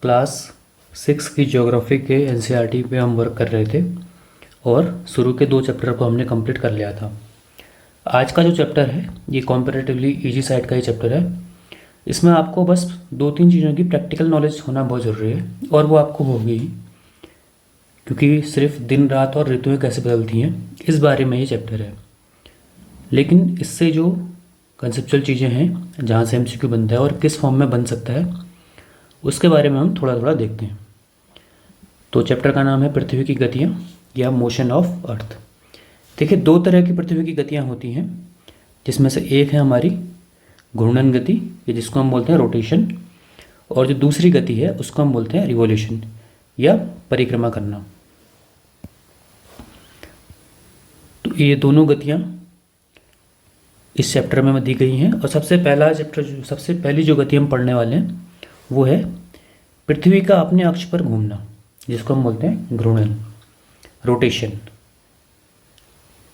Class 6 की geography के NCERT पे हम वर्क कर रहे थे और शुरू के 2 चैप्टर को हमने कंप्लीट कर लिया था। आज का जो चैप्टर है ये कॉम्पैरेटिवली इजी साइड का ही चैप्टर है। इसमें आपको बस 2-3 चीज़ों की प्रैक्टिकल नॉलेज होना बहुत ज़रूरी है और वो आपको होगी ही, क्योंकि सिर्फ दिन रात और ऋतुएं कैसे बदलती हैं इस बारे में ये चैप्टर है। लेकिन इससे जो कंसेप्चुअल चीज़ें हैं जहाँ से एमसीक्यू बनता है और किस फॉर्म में बन सकता है उसके बारे में हम थोड़ा थोड़ा देखते हैं। तो चैप्टर का नाम है पृथ्वी की गतियाँ या मोशन ऑफ अर्थ। देखिए 2 तरह की पृथ्वी की गतियाँ होती हैं, जिसमें से एक है हमारी घूर्णन गति या जिसको हम बोलते हैं रोटेशन, और जो दूसरी गति है उसको हम बोलते हैं रिवोल्यूशन या परिक्रमा करना। तो ये दोनों गतियाँ इस चैप्टर में दी गई हैं और सबसे पहली जो गति हम पढ़ने वाले हैं वो है पृथ्वी का अपने अक्ष पर घूमना, जिसको हम बोलते हैं घूर्णन, रोटेशन।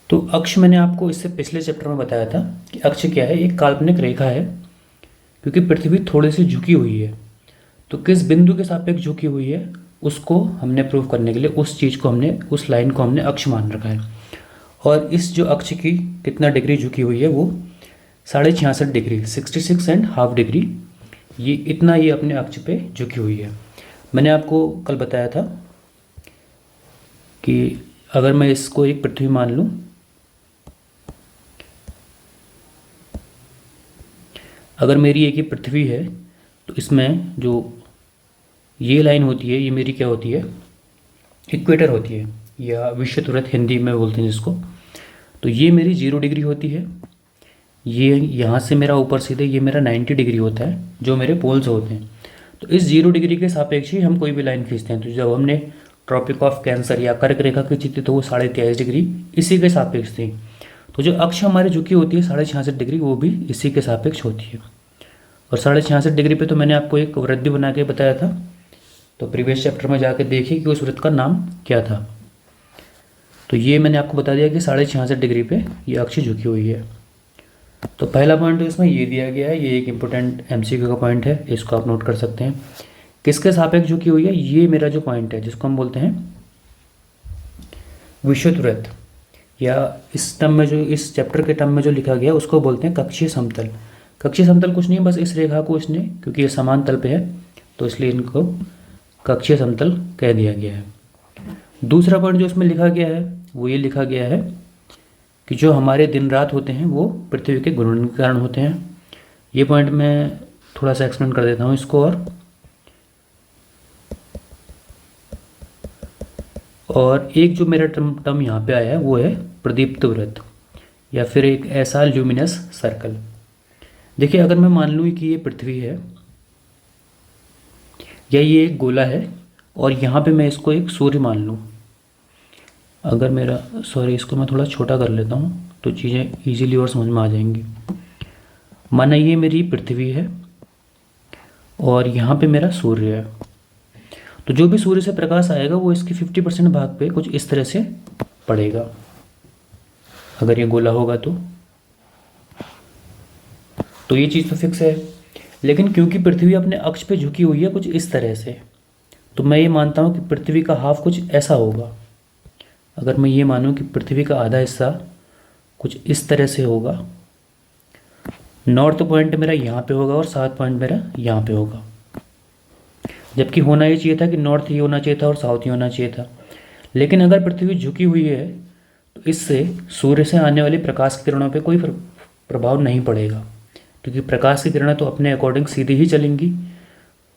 तो अक्ष मैंने आपको इससे पिछले चैप्टर में बताया था कि अक्ष क्या है, एक काल्पनिक रेखा है, क्योंकि पृथ्वी थोड़ी सी झुकी हुई है। तो किस बिंदु के सापेक्ष झुकी हुई है उसको हमने प्रूव करने के लिए उस लाइन को हमने अक्ष मान रखा है। और इस जो अक्ष की कितना डिग्री झुकी हुई है वो 66.5 डिग्री, 66.5 डिग्री, ये अपने अक्ष पे झुकी हुई है। मैंने आपको कल बताया था कि अगर मैं इसको एक पृथ्वी मान लूँ, अगर मेरी एक ही पृथ्वी है तो इसमें जो ये लाइन होती है ये मेरी क्या होती है, इक्वेटर होती है या विषुववृत्त हिंदी में बोलते हैं जिसको। तो ये मेरी 0 डिग्री होती है, ये यहाँ से मेरा ऊपर सीधे ये मेरा 90 डिग्री होता है जो मेरे पोल्स होते हैं। तो इस 0 डिग्री के सापेक्ष ही हम कोई भी लाइन खींचते हैं। तो जब हमने ट्रॉपिक ऑफ कैंसर या कर्क रेखा खींची थी तो वो 23.5 डिग्री इसी के सापेक्ष थी। तो जो अक्ष हमारी झुकी होती है 66.5 डिग्री वो भी इसी के सापेक्ष होती है। और 66.5 डिग्री पे तो मैंने आपको एक वृत्त भी बना के बताया था, तो प्रीवियस चैप्टर में जाके देखिए कि उस वृत्त का नाम क्या था। तो ये मैंने आपको बता दिया कि 66.5 डिग्री पे ये अक्ष झुकी हुई है। तो पहला पॉइंट इसमें ये दिया गया है, ये एक इम्पोर्टेंट एमसीक्यू का पॉइंट है, इसको आप नोट कर सकते हैं। किसके सापेक्ष झुकी हुई है, ये मेरा जो पॉइंट है जिसको हम बोलते हैं विषुववृत्त, या इस टर्म में जो इस चैप्टर के टर्म में जो लिखा गया उसको बोलते हैं कक्षीय समतल। कक्षीय समतल कुछ नहीं है, बस इस रेखा को इसने, क्योंकि ये समान तल पे है तो इसलिए इनको कक्षीय समतल कह दिया गया है। दूसरा पॉइंट जो इसमें लिखा गया है वो ये लिखा गया है कि जो हमारे दिन रात होते हैं वो पृथ्वी के घूर्णन के कारण होते हैं। ये पॉइंट मैं थोड़ा सा एक्सप्लेन कर देता हूँ इसको। और एक जो मेरा टर्म यहाँ पे आया है वो है प्रदीप्त वृत्त या फिर एक ऐसा ल्यूमिनस सर्कल। देखिए अगर मैं मान लूँ कि ये पृथ्वी है या ये एक गोला है और यहाँ पे मैं इसको एक सूर्य मान लूँ, अगर मेरा इसको मैं थोड़ा छोटा कर लेता हूँ तो चीज़ें इजीली और समझ में आ जाएंगी। माना ये मेरी पृथ्वी है और यहाँ पे मेरा सूर्य है, तो जो भी सूर्य से प्रकाश आएगा वो इसके 50% भाग पे कुछ इस तरह से पड़ेगा अगर ये गोला होगा तो ये चीज़ तो फिक्स है। लेकिन क्योंकि पृथ्वी अपने अक्ष पे झुकी हुई है कुछ इस तरह से, तो मैं ये मानता हूँ कि पृथ्वी का हाफ कुछ ऐसा होगा। अगर मैं ये मानूँ कि पृथ्वी का आधा हिस्सा कुछ इस तरह से होगा, नॉर्थ पॉइंट मेरा यहाँ पे होगा और साउथ पॉइंट मेरा यहाँ पे होगा, जबकि होना ये चाहिए था कि नॉर्थ ही होना चाहिए था और साउथ ही होना चाहिए था। लेकिन अगर पृथ्वी झुकी हुई है तो इससे सूर्य से आने वाली प्रकाश की किरणों पे कोई प्रभाव नहीं पड़ेगा, क्योंकि प्रकाश की किरणें तो अपने अकॉर्डिंग सीधी ही चलेंगी।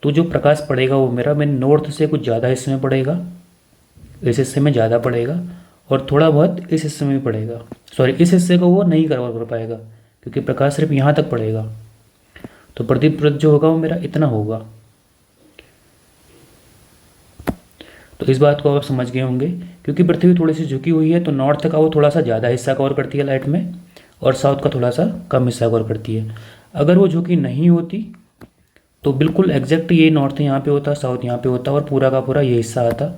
तो जो प्रकाश पड़ेगा वो मेरा नॉर्थ से कुछ ज़्यादा हिस्से में पड़ेगा, इस हिस्से में ज़्यादा पड़ेगा, और थोड़ा बहुत इस हिस्से में भी पड़ेगा। इस हिस्से को वो नहीं कवर कर पाएगा क्योंकि प्रकाश सिर्फ यहाँ तक पड़ेगा। तो प्रदीप्त वृत्त जो होगा वो मेरा इतना होगा। तो इस बात को आप समझ गए होंगे, क्योंकि पृथ्वी थोड़ी सी झुकी हुई है तो नॉर्थ का वो थोड़ा सा ज़्यादा हिस्सा कवर करती है लाइट में और साउथ का थोड़ा सा कम हिस्सा कवर करती है। अगर वो झुकी नहीं होती तो बिल्कुल एग्जैक्ट ये नॉर्थ यहाँ पे होता, साउथ यहाँ पे होता और पूरा का पूरा ये हिस्सा आता।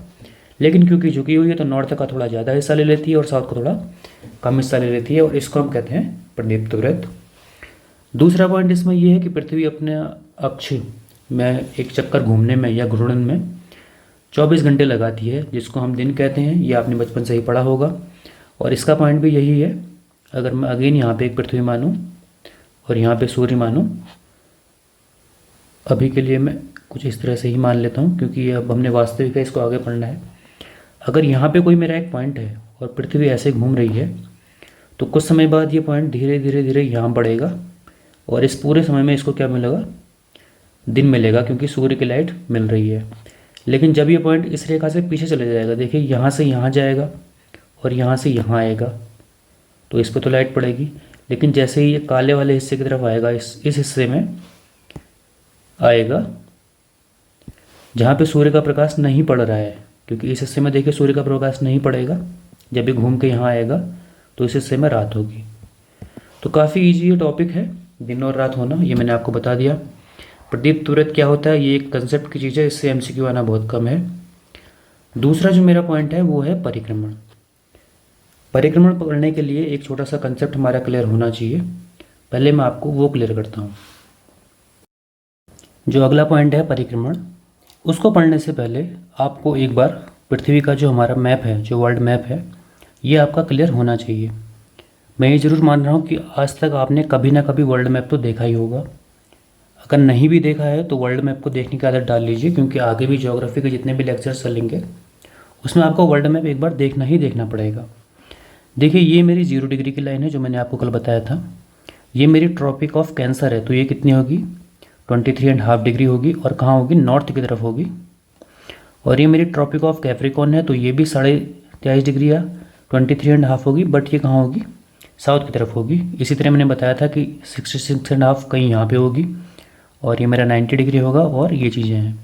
लेकिन क्योंकि झुकी हुई है तो नॉर्थ का थोड़ा ज़्यादा हिस्सा ले लेती है और साउथ का थोड़ा कम हिस्सा ले लेती है, और इसको हम कहते हैं प्रदीप्त वृत्त। दूसरा पॉइंट इसमें यह है कि पृथ्वी अपने अक्ष मैं एक चक्कर घूमने में या घूर्णन में 24 घंटे लगाती है, जिसको हम दिन कहते हैं। ये आपने बचपन से ही पढ़ा होगा। और इसका पॉइंट भी यही है, अगर मैं अगेन यहाँ पे एक पृथ्वी मानूँ और यहाँ पे सूर्य मानूँ, अभी के लिए मैं कुछ इस तरह से ही मान लेता हूँ क्योंकि अब हमने वास्तविक है, इसको आगे पढ़ना है। अगर यहाँ पे कोई मेरा एक पॉइंट है और पृथ्वी ऐसे घूम रही है, तो कुछ समय बाद ये पॉइंट धीरे धीरे धीरे यहाँ बढ़ेगा और इस पूरे समय में इसको क्या मिलेगा, दिन मिलेगा, क्योंकि सूर्य की लाइट मिल रही है। लेकिन जब ये पॉइंट इस रेखा से पीछे चले जाएगा, देखिए यहाँ से यहाँ जाएगा और यहाँ से यहाँ आएगा, तो इस पर तो लाइट पड़ेगी। लेकिन जैसे ही ये काले वाले हिस्से की तरफ आएगा, इस हिस्से में आएगा जहाँ पे सूर्य का प्रकाश नहीं पड़ रहा है, क्योंकि इस हिस्से में देखिए सूर्य का प्रकाश नहीं पड़ेगा। जब ये घूम के यहाँ आएगा तो इस हिस्से में रात होगी। तो काफ़ी इजी ये टॉपिक है, दिन और रात होना, ये मैंने आपको बता दिया। प्रदीप्त तुरंत क्या होता है, ये एक कंसेप्ट की चीज़ है, इससे एमसीक्यू आना बहुत कम है। दूसरा जो मेरा पॉइंट है वो है परिक्रमण। परिक्रमण पकड़ने के लिए एक छोटा सा कंसेप्ट हमारा क्लियर होना चाहिए। पहले मैं आपको वो क्लियर करता हूँ। जो अगला पॉइंट है परिक्रमण, उसको पढ़ने से पहले आपको एक बार पृथ्वी का जो हमारा मैप है, जो वर्ल्ड मैप है, ये आपका क्लियर होना चाहिए। मैं ये ज़रूर मान रहा हूँ कि आज तक आपने कभी ना कभी वर्ल्ड मैप तो देखा ही होगा। अगर नहीं भी देखा है तो वर्ल्ड मैप को देखने की आदत डाल लीजिए, क्योंकि आगे भी ज्योग्राफी के जितने भी लेक्चर्स चलेंगे उसमें आपको वर्ल्ड मैप एक बार देखना ही देखना पड़ेगा। देखिए ये मेरी 0 डिग्री की लाइन है जो मैंने आपको कल बताया था। ये मेरी ट्रॉपिक ऑफ कैंसर है, तो ये कितनी होगी, 23.5 डिग्री होगी, और कहाँ होगी, नॉर्थ की तरफ होगी। और ये मेरी ट्रॉपिक ऑफ कैप्रिकॉर्न है, तो ये भी 23.5 डिग्री या 23.5 होगी, बट ये कहाँ होगी, साउथ की तरफ होगी। इसी तरह मैंने बताया था कि 66.5 कहीं यहाँ पे होगी, और ये मेरा 90 डिग्री होगा, और ये चीज़ें हैं।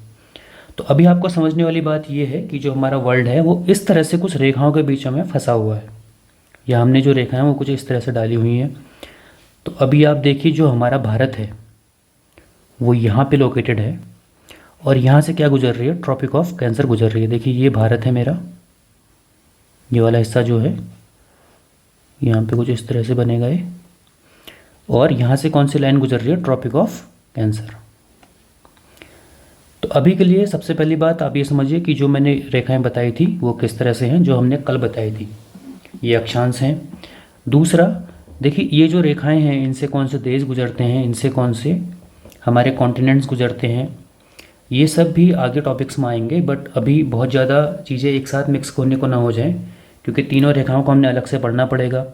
तो अभी आपको समझने वाली बात ये है कि जो हमारा वर्ल्ड है वो इस तरह से कुछ रेखाओं के बीच में फंसा हुआ है, या हमने जो रेखाएं वो कुछ इस तरह से डाली हुई हैं। तो अभी आप देखिए जो हमारा भारत है वो यहाँ पे लोकेटेड है, और यहाँ से क्या गुजर रही है, ट्रॉपिक ऑफ कैंसर गुजर रही है। देखिए ये भारत है मेरा, ये वाला हिस्सा जो है यहाँ पे कुछ इस तरह से बनेगा ये, और यहाँ से कौन सी लाइन गुजर रही है, ट्रॉपिक ऑफ कैंसर। तो अभी के लिए सबसे पहली बात आप ये समझिए कि जो मैंने रेखाएं बताई थी वो किस तरह से हैं, जो हमने कल बताई थी, ये अक्षांश हैं। दूसरा देखिए ये जो रेखाएं हैं इनसे कौन से देश गुजरते हैं, इनसे कौन से हमारे कॉन्टिनेंट्स गुजरते हैं, ये सब भी आगे टॉपिक्स में आएंगे। बट अभी बहुत ज़्यादा चीज़ें एक साथ मिक्स होने को ना हो जाएं, क्योंकि तीनों रेखाओं को हमने अलग से पढ़ना पड़ेगा,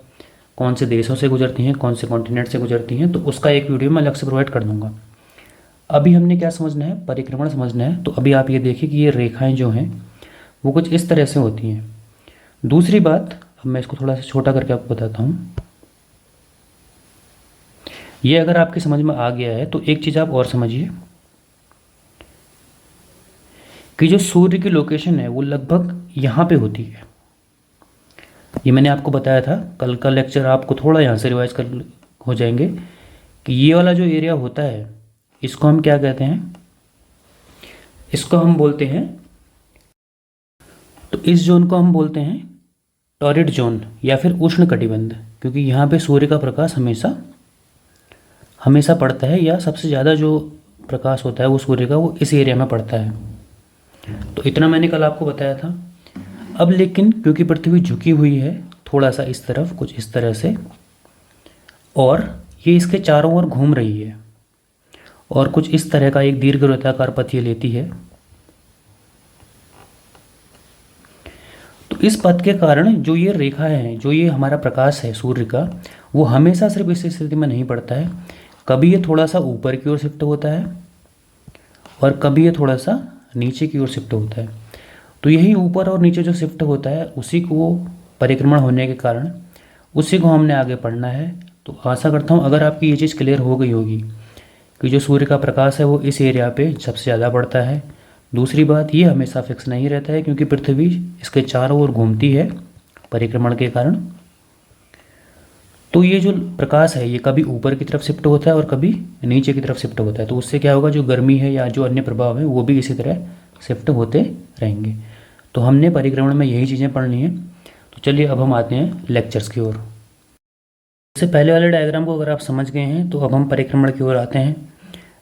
कौन से देशों से गुजरती हैं, कौन से कॉन्टिनेंट से गुजरती हैं, तो उसका एक वीडियो मैं अलग से प्रोवाइड कर दूँगा। अभी हमने क्या समझना है, परिक्रमण समझना है। तो अभी आप ये देखिए कि ये रेखाएं जो हैं वो कुछ इस तरह से होती हैं। दूसरी बात, अब मैं इसको थोड़ा सा छोटा करके आपको बताता हूँ। ये अगर आपकी समझ में आ गया है तो एक चीज़ आप और समझिए कि जो सूर्य की लोकेशन है वो लगभग यहाँ पे होती है। ये मैंने आपको बताया था, कल का लेक्चर आपको थोड़ा यहाँ से रिवाइज कर हो जाएंगे कि ये वाला जो एरिया होता है इसको हम क्या कहते हैं, इसको हम बोलते हैं, तो इस जोन को हम बोलते हैं टॉरिड जोन या फिर उष्ण कटिबंध, क्योंकि यहाँ पे सूर्य का प्रकाश हमेशा पड़ता है, या सबसे ज़्यादा जो प्रकाश होता है वो सूर्य का वो इस एरिया में पड़ता है। तो इतना मैंने कल आपको बताया था। अब लेकिन क्योंकि पृथ्वी झुकी हुई है थोड़ा सा इस तरफ, कुछ इस तरह से, और ये इसके चारों ओर घूम रही है, और कुछ इस तरह का एक दीर्घवृत्ताकार पथ ये लेती है, तो इस पथ के कारण जो ये रेखा है, जो ये हमारा प्रकाश है सूर्य का, वो हमेशा सिर्फ इस स्थिति में नहीं पड़ता है। कभी ये थोड़ा सा ऊपर की ओर शिफ्ट होता है और कभी ये थोड़ा सा नीचे की ओर शिफ्ट होता है। तो यही ऊपर और नीचे जो शिफ्ट होता है उसी को परिक्रमण होने के कारण उसी को हमने आगे पढ़ना है। तो आशा करता हूँ अगर आपकी ये चीज़ क्लियर हो गई होगी कि जो सूर्य का प्रकाश है वो इस एरिया पे सबसे ज़्यादा पड़ता है। दूसरी बात, ये हमेशा फिक्स नहीं रहता है क्योंकि पृथ्वी इसके चारों ओर घूमती है परिक्रमण के कारण। तो ये जो प्रकाश है ये कभी ऊपर की तरफ शिफ्ट होता है और कभी नीचे की तरफ शिफ्ट होता है। तो उससे क्या होगा, जो गर्मी है या जो अन्य प्रभाव है वो भी इसी तरह शिफ्ट होते रहेंगे। तो हमने परिक्रमण में यही चीज़ें पढ़नी है। तो चलिए अब हम आते हैं लेक्चर्स की ओर। इससे पहले वाले डायग्राम को अगर आप समझ गए हैं तो अब हम परिक्रमण की ओर आते हैं।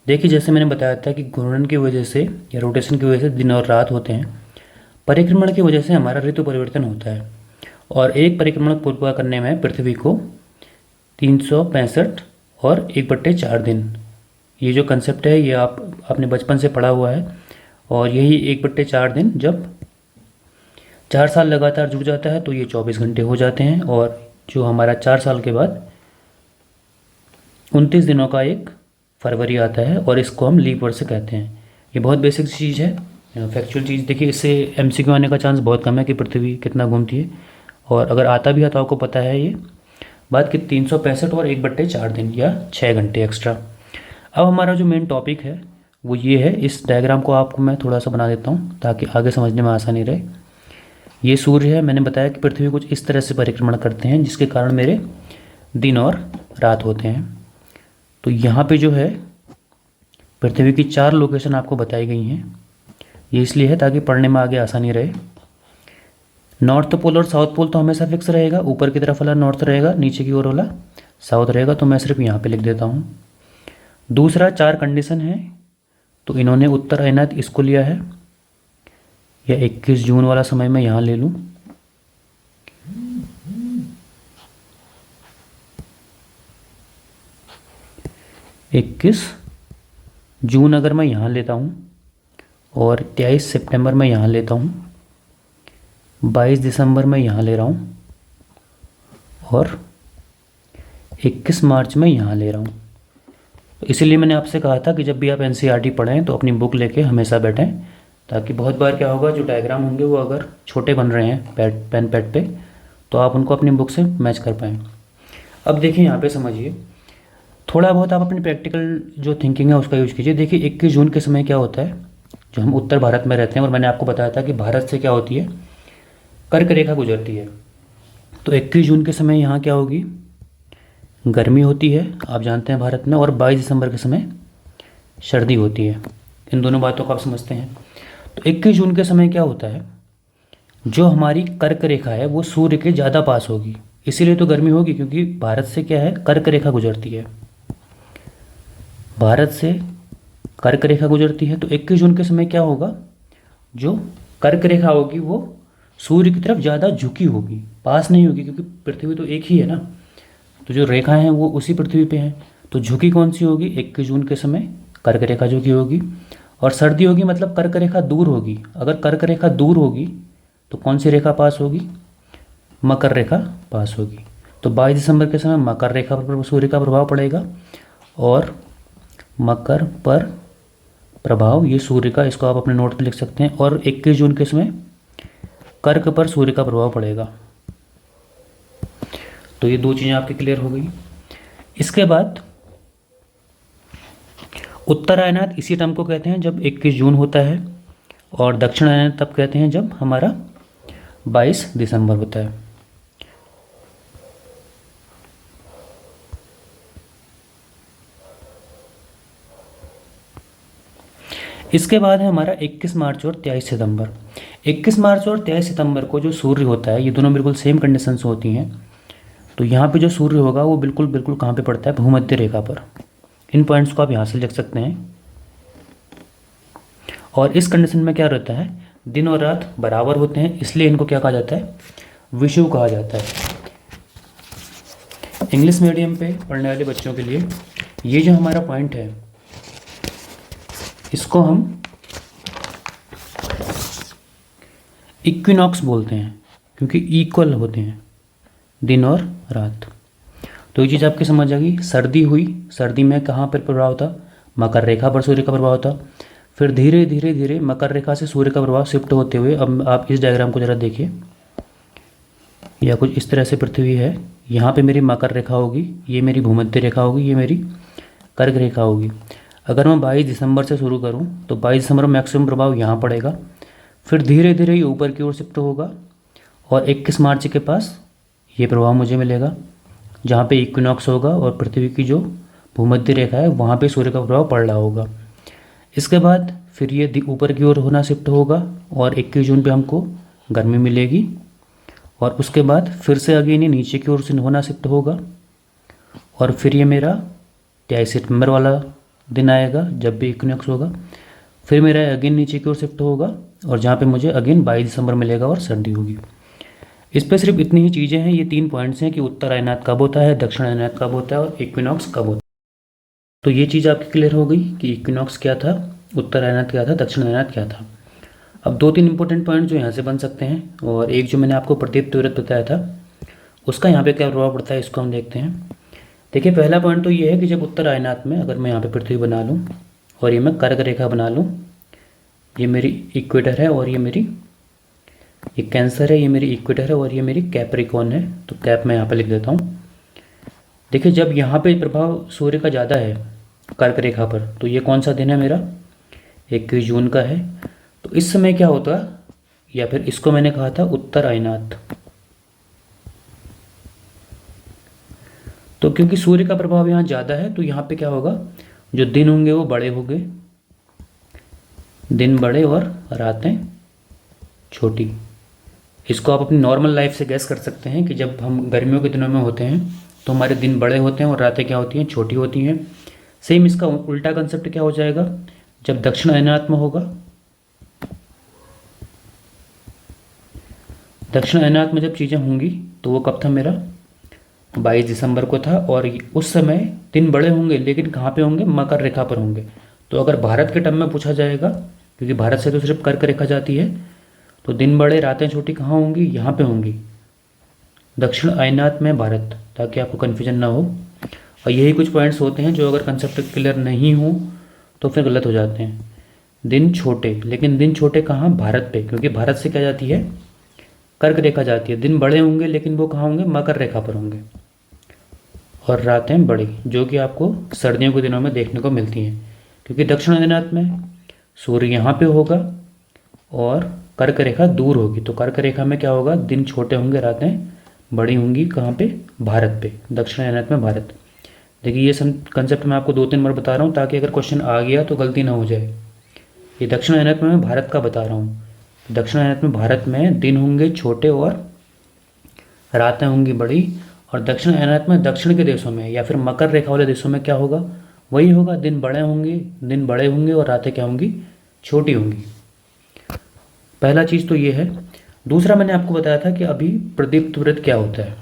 देखिए जैसे मैंने बताया था कि घूर्णन की वजह से या रोटेशन की वजह से दिन और रात होते हैं, परिक्रमण की वजह से हमारा ऋतु परिवर्तन होता है। और एक परिक्रमण पूरा करने में पृथ्वी को 365 और 1/4 दिन, ये जो कंसेप्ट है ये आपने बचपन से पढ़ा हुआ है। और यही 1/4 दिन जब 4 साल लगातार जुड़ जाता है तो ये 24 घंटे हो जाते हैं। और जो हमारा 4 साल के बाद 29 दिनों का एक फरवरी आता है और इसको हम लीप वर्ष कहते हैं। ये बहुत बेसिक चीज़ है, फैक्चुअल चीज़। देखिए इससे एमसीक्यू आने का चांस बहुत कम है कि पृथ्वी कितना घूमती है, और अगर आता भी है तो आपको पता है ये बात कि 365 और 1/4 दिन या 6 घंटे एक्स्ट्रा। अब हमारा जो मेन टॉपिक है वो ये है। इस डायग्राम को आपको मैं थोड़ा सा बना देता हूँ ताकि आगे समझने में आसानी रहे। ये सूर्य है, मैंने बताया कि पृथ्वी कुछ इस तरह से परिक्रमण करते हैं जिसके कारण मेरे दिन और रात होते हैं। तो यहाँ पे जो है पृथ्वी की 4 लोकेशन आपको बताई गई हैं। ये इसलिए है ताकि पढ़ने में आगे आसानी रहे। नॉर्थ पोल और साउथ पोल तो हमेशा फिक्स रहेगा, ऊपर की तरफ वाला नॉर्थ रहेगा, नीचे की ओर वाला साउथ रहेगा, तो मैं सिर्फ यहाँ पे लिख देता हूँ। दूसरा 4 कंडीशन है, तो इन्होंने उत्तर अयनात इसको लिया है, या 21 जून वाला समय मैं यहाँ ले लूँ। इक्कीस जून अगर मैं यहाँ लेता हूँ और 23 सितंबर मैं यहाँ लेता हूँ, 22 दिसंबर मैं यहाँ ले रहा हूँ और 21 मार्च में यहाँ ले रहा हूँ। तो इसीलिए मैंने आपसे कहा था कि जब भी आप एनसीईआरटी पढ़ें तो अपनी बुक लेके हमेशा बैठें, ताकि बहुत बार क्या होगा जो डायग्राम होंगे वो अगर छोटे बन रहे हैं पेन पैड पे तो आप उनको अपनी बुक से मैच कर पाएँ। अब देखिए यहाँ पे समझिए, थोड़ा बहुत आप अपनी प्रैक्टिकल जो थिंकिंग है उसका यूज कीजिए। देखिए 21 जून के समय क्या होता है, जो हम उत्तर भारत में रहते हैं और मैंने आपको बताया था कि भारत से क्या होती है, कर्क रेखा गुजरती है। तो 21 जून के समय यहाँ क्या होगी, गर्मी होती है, आप जानते हैं भारत में, और 22 दिसंबर के समय सर्दी होती है। इन दोनों बातों को आप समझते हैं। तो 21 जून के समय क्या होता है, जो हमारी कर्क रेखा है वो सूर्य के ज़्यादा पास होगी, इसीलिए तो गर्मी होगी, क्योंकि भारत से क्या है, कर्क रेखा गुजरती है। भारत से कर्क रेखा गुजरती है, तो 21 जून के समय क्या होगा, जो कर्क रेखा होगी वो सूर्य की तरफ ज़्यादा झुकी होगी, पास नहीं होगी, क्योंकि पृथ्वी तो एक ही है ना, तो जो रेखाएं हैं वो उसी पृथ्वी पे हैं। तो झुकी कौन सी होगी, 21 जून के समय कर्क रेखा झुकी होगी। और सर्दी होगी मतलब कर्क रेखा दूर होगी। अगर कर्क रेखा दूर होगी तो कौन सी रेखा पास होगी, मकर रेखा पास होगी। तो 22 दिसंबर के समय मकर रेखा पर सूर्य का प्रभाव पड़ेगा, और मकर पर प्रभाव ये सूर्य का, इसको आप अपने नोट पे लिख सकते हैं। और 21 जून के समय कर्क पर सूर्य का प्रभाव पड़ेगा। तो ये 2 चीज़ें आपकी क्लियर हो गई। इसके बाद उत्तरायणात इसी टाइम को कहते हैं जब 21 जून होता है, और दक्षिणायनात तब कहते हैं जब हमारा 22 दिसंबर होता है। इसके बाद है हमारा 21 मार्च और 23 सितंबर। 21 मार्च और 23 सितंबर को जो सूर्य होता है, ये दोनों बिल्कुल सेम कंडीशंस होती हैं। तो यहाँ पे जो सूर्य होगा वो बिल्कुल बिल्कुल कहाँ पे पड़ता है, भूमध्य रेखा पर। इन पॉइंट्स को आप यहाँ से लिख सकते हैं। और इस कंडीशन में क्या रहता है, दिन और रात बराबर होते हैं, इसलिए इनको क्या कहा जाता है, विषुव कहा जाता है। इंग्लिश मीडियम पे पढ़ने वाले बच्चों के लिए ये जो हमारा पॉइंट है, इसको हम इक्विनॉक्स बोलते हैं, क्योंकि इक्वल होते हैं दिन और रात। तो ये चीज़ आपकी समझ आ गई। सर्दी हुई, सर्दी में कहाँ पर प्रभाव था, मकर रेखा पर सूर्य का प्रभाव था। फिर धीरे धीरे धीरे मकर रेखा से सूर्य का प्रभाव शिफ्ट होते हुए, अब आप इस डायग्राम को ज़रा देखिए, या कुछ इस तरह से पृथ्वी है, यहाँ पे मेरी मकर रेखा होगी, ये मेरी भूमध्य रेखा होगी, ये मेरी कर्क रेखा होगी। अगर मैं 22 दिसंबर से शुरू करूँ तो 22 दिसंबर में मैक्सिमम प्रभाव यहाँ पड़ेगा, फिर धीरे धीरे ये ऊपर की ओर शिफ्ट होगा, और 21 मार्च के पास ये प्रभाव मुझे मिलेगा, जहाँ पे इक्विनॉक्स होगा और पृथ्वी की जो भूमध्य रेखा है वहाँ पे सूर्य का प्रभाव पड़ रहा होगा। इसके बाद फिर ये ऊपर की ओर होना शिफ्ट होगा, और 21 जून पे हमको गर्मी मिलेगी, और उसके बाद फिर से अगेन ये नीचे की ओर से होना शिफ्ट होगा, और फिर ये मेरा 23 सितंबर वाला दिन आएगा जब भी इक्विनॉक्स होगा। फिर मेरा अगेन नीचे की ओर शिफ्ट होगा और जहाँ पे मुझे अगेन 22 दिसंबर मिलेगा और सर्दी होगी। इस पर सिर्फ इतनी ही चीज़ें हैं, ये 3 पॉइंट्स हैं कि उत्तर आयनात कब होता है, दक्षिण आयनात कब होता है और इक्विनॉक्स कब होता है। तो ये चीज़ आपकी क्लियर हो गई कि इक्विनॉक्स क्या था, उत्तर आयनात क्या था, दक्षिण आयनात क्या था। अब 2-3 इंपॉर्टेंट पॉइंट जो यहाँ से बन सकते हैं, और एक जो मैंने आपको प्रदीप्त व्रत बताया था उसका यहाँ पे क्या प्रभाव पड़ता है इसको हम देखते हैं। देखिए पहला पॉइंट तो ये है कि जब उत्तर आयनात में अगर मैं यहाँ पे पृथ्वी बना लूँ और ये मैं कर्क रेखा बना लूँ, ये मेरी इक्वेटर है और ये कैंसर है, ये मेरी इक्वेटर है और ये मेरी कैप्रिकॉर्न है, तो कैप मैं यहाँ पे लिख देता हूँ। देखिए जब यहाँ पे प्रभाव सूर्य का ज़्यादा है कर्क रेखा पर, तो ये कौन सा दिन है मेरा, 21 जून का है। तो इस समय क्या होता, या फिर इसको मैंने कहा था उत्तर आयनात। तो क्योंकि सूर्य का प्रभाव यहाँ ज़्यादा है तो यहाँ पे क्या होगा, जो दिन होंगे वो बड़े होंगे, दिन बड़े और रातें छोटी। इसको आप अपनी नॉर्मल लाइफ से गैस कर सकते हैं कि जब हम गर्मियों के दिनों में होते हैं तो हमारे दिन बड़े होते हैं और रातें क्या होती हैं, छोटी होती हैं। सेम इसका उल्टा कंसेप्ट क्या हो जाएगा, जब दक्षिण आयनात में होगा, दक्षिण आयनात में जब चीज़ें होंगी तो वो कब था मेरा, 22 दिसंबर को था। और उस समय दिन बड़े होंगे लेकिन कहाँ पे होंगे, मकर रेखा पर होंगे। तो अगर भारत के टर्म में पूछा जाएगा, क्योंकि भारत से तो सिर्फ कर्क रेखा जाती है, तो दिन बड़े रातें छोटी कहाँ होंगी, यहाँ पे होंगी, दक्षिण आयनात में भारत, ताकि आपको कन्फ्यूजन ना हो। और यही कुछ पॉइंट्स होते हैं जो अगर कंसेप्ट क्लियर नहीं हो तो फिर गलत हो जाते हैं। दिन छोटे, लेकिन दिन छोटे कहाँ, भारत पे, क्योंकि भारत से क्या जाती है, कर्क रेखा जाती है। दिन बड़े होंगे लेकिन वो कहाँ होंगे, मकर रेखा पर होंगे। और रातें बड़ी, जो कि आपको सर्दियों के दिनों में देखने को मिलती हैं, क्योंकि दक्षिण आयनात में सूर्य यहाँ पे होगा और कर्क रेखा दूर होगी। तो कर्क रेखा में क्या होगा, दिन छोटे होंगे, रातें बड़ी होंगी, कहाँ पे, भारत पे, दक्षिण आयनात में भारत। देखिए ये कंसेप्ट मैं आपको 2-3 बार बता रहा हूँ ताकि अगर क्वेश्चन आ गया तो गलती ना हो जाए। ये दक्षिण आयनात में मैं भारत का बता रहा हूँ। दक्षिण आयनात में भारत में दिन होंगे छोटे और रातें होंगी बड़ी। और दक्षिण आयनात में दक्षिण के देशों में या फिर मकर रेखा वाले देशों में क्या होगा, वही होगा, दिन बड़े होंगे और रातें क्या होंगी, छोटी होंगी। पहला चीज़ तो ये है। दूसरा मैंने आपको बताया था कि अभी प्रदीप्त व्रत क्या होता है,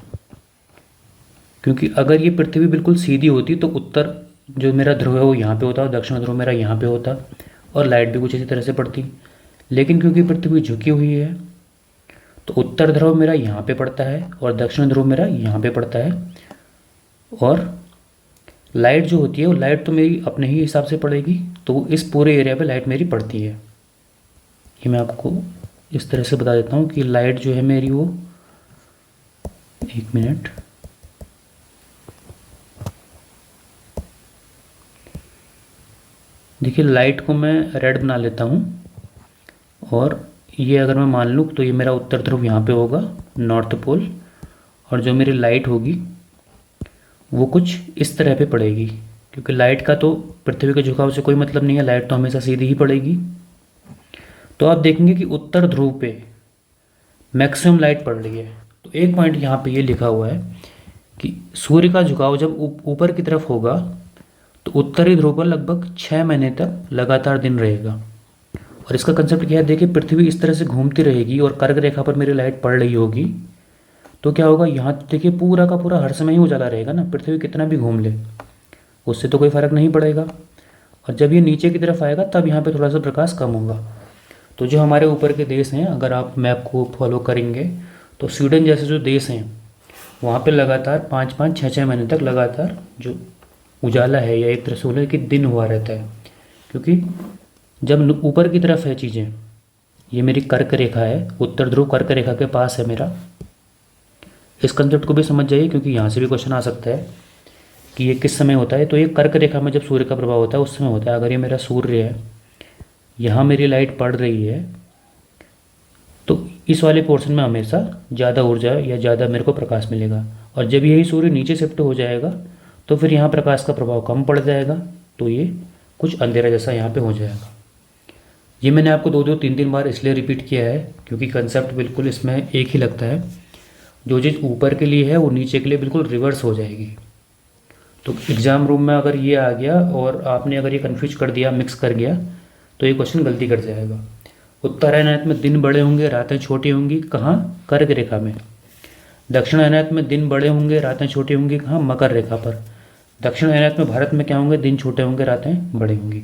क्योंकि अगर ये पृथ्वी बिल्कुल सीधी होती तो उत्तर जो मेरा ध्रुव है वो यहाँ पे होता और दक्षिण ध्रुव मेरा यहाँ पे होता और लाइट भी कुछ इसी तरह से पड़ती। लेकिन क्योंकि पृथ्वी झुकी हुई है तो उत्तर ध्रुव मेरा यहाँ पे पड़ता है और दक्षिण ध्रुव मेरा यहाँ पे पड़ता है। और लाइट जो होती है वो लाइट तो मेरी अपने ही हिसाब से पड़ेगी, तो इस पूरे एरिया पे लाइट मेरी पड़ती है। ये मैं आपको इस तरह से बता देता हूँ कि लाइट जो है मेरी वो, एक मिनट, देखिए लाइट को मैं रेड बना लेता हूँ और ये अगर मैं मान लूँ तो ये मेरा उत्तर ध्रुव यहाँ पे होगा, नॉर्थ पोल, और जो मेरी लाइट होगी वो कुछ इस तरह पे पड़ेगी, क्योंकि लाइट का तो पृथ्वी के झुकाव से कोई मतलब नहीं है, लाइट तो हमेशा सीधी ही पड़ेगी। तो आप देखेंगे कि उत्तर ध्रुव पे मैक्सिमम लाइट पड़ रही है। तो एक पॉइंट यहाँ पे ये लिखा हुआ है कि सूर्य का झुकाव जब ऊपर की तरफ होगा तो उत्तरी ध्रुव पर लगभग 6 महीने तक लगातार दिन रहेगा। और इसका कंसेप्ट क्या है, देखिए पृथ्वी इस तरह से घूमती रहेगी और कर्क रेखा पर मेरी लाइट पड़ रही होगी, तो क्या होगा, यहाँ देखिए पूरा का पूरा हर समय ही उजाला रहेगा ना, पृथ्वी कितना भी घूम ले उससे तो कोई फ़र्क नहीं पड़ेगा। और जब ये नीचे की तरफ आएगा तब यहाँ पे थोड़ा सा प्रकाश कम होगा। तो जो हमारे ऊपर के देश हैं, अगर आप मैप को फॉलो करेंगे तो स्वीडन जैसे जो देश हैं वहाँ पे लगातार 5-5, 6-6 महीने तक लगातार जो उजाला है या एक तरह से बोले कि दिन हुआ रहता है, क्योंकि जब ऊपर की तरफ है चीज़ें, ये मेरी कर्क रेखा है, उत्तर ध्रुव कर्क रेखा के पास है मेरा। इस कंसेप्ट को भी समझ जाइए क्योंकि यहाँ से भी क्वेश्चन आ सकता है कि ये किस समय होता है। तो ये कर्क रेखा में जब सूर्य का प्रभाव होता है उस समय होता है। अगर ये मेरा सूर्य है, यहाँ मेरी लाइट पड़ रही है, तो इस वाले पोर्शन में हमेशा ज़्यादा ऊर्जा या ज़्यादा मेरे को प्रकाश मिलेगा। और जब यही सूर्य नीचे शिफ्ट हो जाएगा तो फिर यहाँ प्रकाश का प्रभाव कम पड़ जाएगा, तो ये कुछ अंधेरा जैसा यहाँ पे हो जाएगा। ये मैंने आपको 2-2, 3-3 बार इसलिए रिपीट किया है क्योंकि कंसेप्ट बिल्कुल इसमें एक ही लगता है। जो चीज़ ऊपर के लिए है वो नीचे के लिए बिल्कुल रिवर्स हो जाएगी। तो एग्ज़ाम रूम में अगर ये आ गया और आपने अगर ये कन्फ्यूज कर दिया, मिक्स कर गया, तो ये क्वेश्चन गलती कर जाएगा। उत्तरायणायत में दिन बड़े होंगे रातें छोटी होंगी, कहाँ? कर्क रेखा में। दक्षिणायनात में दिन बड़े होंगे रातें छोटी होंगी, कहाँ? मकर रेखा पर। दक्षिणायनात में भारत में क्या होंगे? दिन छोटे होंगे रातें बड़ी होंगी।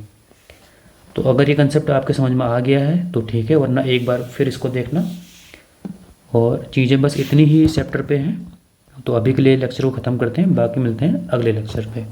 तो अगर ये कंसेप्ट आपके समझ में आ गया है तो ठीक है, वरना एक बार फिर इसको देखना। और चीज़ें बस इतनी ही इस चैप्टर पे हैं। तो अभी के लिए लेक्चर को ख़त्म करते हैं, बाकी मिलते हैं अगले लेक्चर पे।